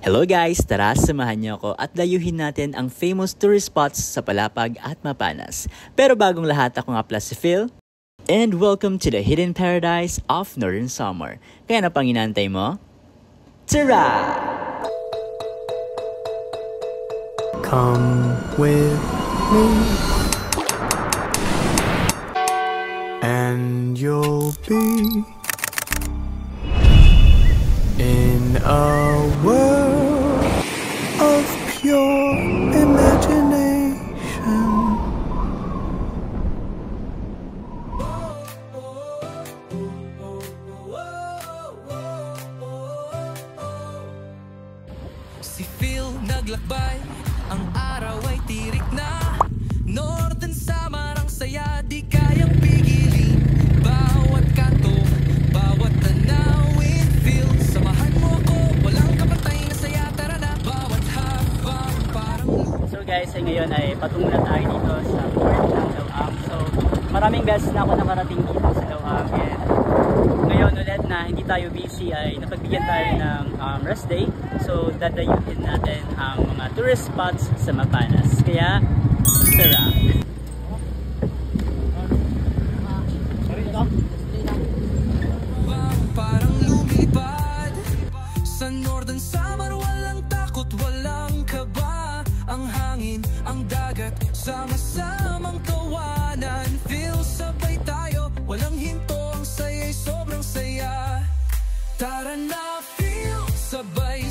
Hello guys! Tara, samahan niyo ako at layuhin natin ang famous tourist spots sa Palapag at Mapanas. Pero bagong lahat, ako nga pala si Phil. And welcome to the hidden paradise of Northern Samar. Kaya na pang inantay mo? Tara! Come with me and you'll be in a world of pure imagination. Si Phil naglakbay, ang araw ay tirik na. Northern Samar ang saya, di kayang pigilin. Bawat kanto, bawat tanawin, Phil, samahan mo ako, walang kapatay na saya. Tara na, bawat habang parang... So guys, ngayon ay patungo na tayo dito sa port ng Lawang. So maraming beses na ako nakarating dito sa Lawang. And ngayon ulit na hindi tayo busy ay napagbigyan tayo ng rest day. So dadayuhin natin ang mga tourist spots sa Mapanas. Kaya tara! Parang lumipad sa Northern Samar, walang takot, walang kaba. Ang hangin, ang dagat, sama-samang tawanan. Feel sabay tayo, walang hinto, ang saya'y sobrang saya. Tara na, feel sabay